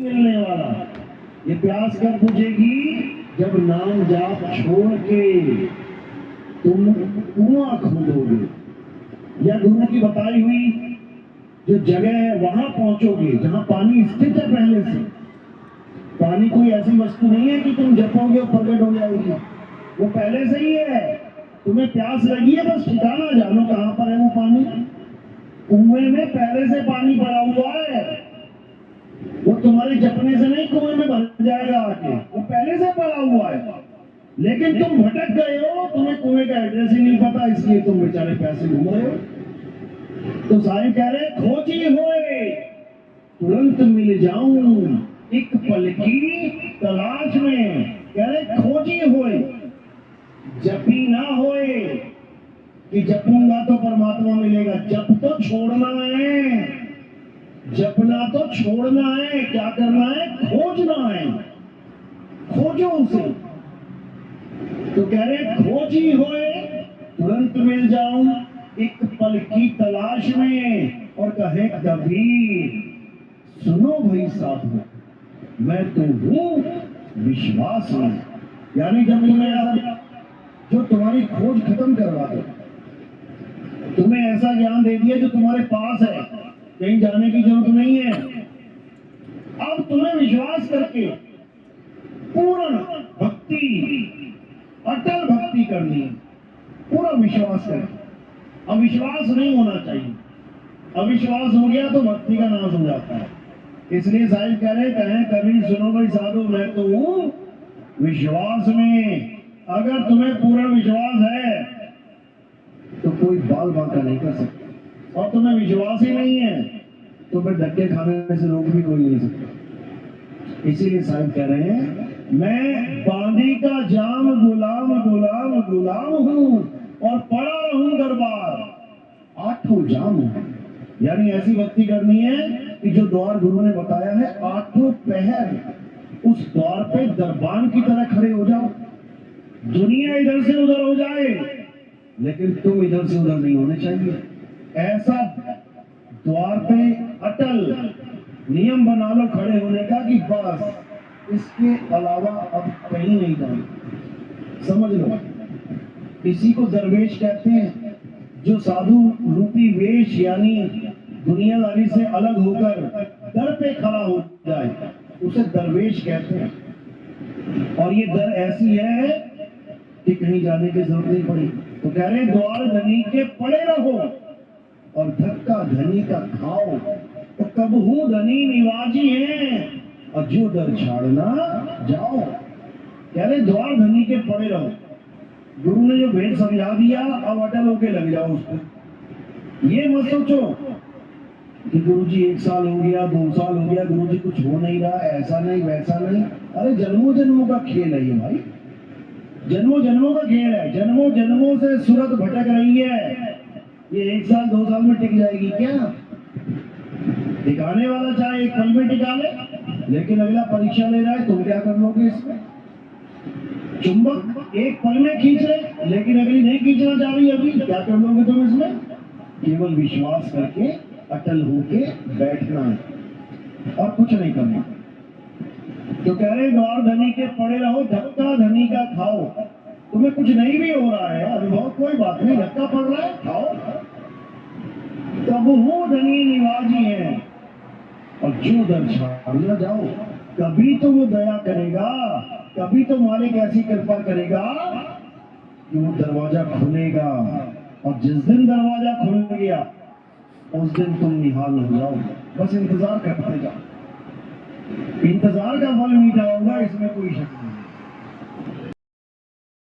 मिलने वाला। ये प्यास कब बुझेगी? जब नाम जाप छोड़ के तुम कुआं खोदोगे या गुरु की बताई हुई जो जगह है वहां पहुंचोगे जहां पानी स्थित है पहले से। पानी कोई ऐसी वस्तु नहीं है कि तुम जपोगे और प्रकट हो जाएगी, वो पहले से ही है। तुम्हें प्यास लगी है, बस ठिकाना जानो कहां पर है वो पानी। कुएं में पहले से पानी भरा हुआ है, वो तुम्हारे जपने से नहीं कुएं में भर जाएगा आके, वो पहले से पड़ा हुआ है। लेकिन तुम भटक गए हो, तुम्हें कुएं का एड्रेस ही नहीं पता, इसलिए तुम बेचारे पैसे घूम रहे हो। तो साईं कह रहे खोजी होए तुरंत मिल जाऊं, एक पल की तलाश में। कह रहे खोजी होए, जपी ना होए कि जपूंगा तो परमात्मा मिलेगा। जप तो छोड़ना है, जपना तो छोड़ना है। क्या करना है? खोजना है, खोजो उसे। तो कह रहे खोजी होए तुरंत मिल जाऊं, एक पल की तलाश में। और कहे कबीर सुनो भाई साधु, मैं तो हूं विश्वास में। यानी जब तुम्हें ऐसा जो तुम्हारी खोज खत्म करवा दे, तुम्हें ऐसा ज्ञान दे दिया जो तुम्हारे पास है, कहीं जाने की जरूरत नहीं है। अब तुम्हें विश्वास करके पूर्ण भक्ति, अटल भक्ति करनी है, पूरा विश्वास करके। अविश्वास नहीं होना चाहिए, अविश्वास हो गया तो भक्ति का नाश हो जाता है। इसलिए साहिब कह रहे कहें कबीर सुनो भाई साधु, मैं तो हूं विश्वास में। अगर तुम्हें पूरा विश्वास है तो कोई बाल बांका नहीं कर सकता, और तुम्हें विश्वास ही नहीं है तो फिर धक्के खाने से रोक भी कोई नहीं सकता। इसीलिए साहिब कह रहे हैं मैं बांदी का जाम गुलाम गुलाम गुलाम हूं और पड़ा रहूं दरबार आठों जाम हूं। यानी ऐसी भक्ति करनी है कि जो द्वार गुरु ने बताया है आठों पहर उस द्वार पे दरबान की तरह खड़े हो जाओ। दुनिया इधर से उधर हो जाए लेकिन तुम इधर से उधर नहीं होने चाहिए। ऐसा द्वार पे अटल नियम बना लो खड़े होने का कि बस इसके अलावा अब कहीं नहीं जाना। समझ लो, इसी को दरवेश कहते हैं। जो साधु रूपी वेश यानी दुनियादारी से अलग होकर दर पे खड़ा हो जाए उसे दरवेश कहते हैं। और ये दर ऐसी है कि कहीं जाने की जरूरत नहीं पड़ी। तो कह रहे द्वार धनी के पड़े रहो और धक्का धनी का खाओ, तो कब हूं धनी निवाजी है और जो दर छाड़ना जाओ। कह रहे द्वार धनी के पड़े रहो। गुरु ने जो भेद समझा दिया अब अटल होके लग जाओ उस पर। ये मत सोचो कि गुरु जी 1 साल हो गया 2 साल हो गया गुरु जी कुछ हो नहीं रहा, ऐसा नहीं वैसा नहीं। अरे जन्मों जन्मों का खेल है ये भाई, जन्मों जन्मों का खेल है। जन्मों जन्मों से सूरत भटक रही है, ये 1 साल 2 साल में टिक जाएगी क्या? टिकाने वाला चाहे 1 पल में टिका ले, लेकिन अगला परीक्षा ले रहा है, तुम क्या कर लोगे इसमें? चुंबक 1 पल में खींच रहे लेकिन अगली नहीं खींचना चाह रही, अभी क्या कर लोगे तुम इसमें? केवल विश्वास करके अटल होके बैठना है और कुछ नहीं करना। तो कह रहे द्वार धनी के पड़े रहो, धक्का धनी का खाओ। तुम्हें कुछ नहीं भी हो रहा है अनुभव, कोई बात नहीं, धक्का पड़ रहा है खाओ। तब वो धनी निवाजी है और जो दर छाड़ना जाओ, कभी तो वो दया करेगा, कभी तो मालिक ऐसी कृपा करेगा कि वो दरवाजा खुलेगा। और जिस दिन दरवाजा खुल गया उस दिन तुम निहाल हो जाओ। बस इंतजार करते जाओ, इंतजार का फल मीठा होगा, इसमें कोई शक नहीं।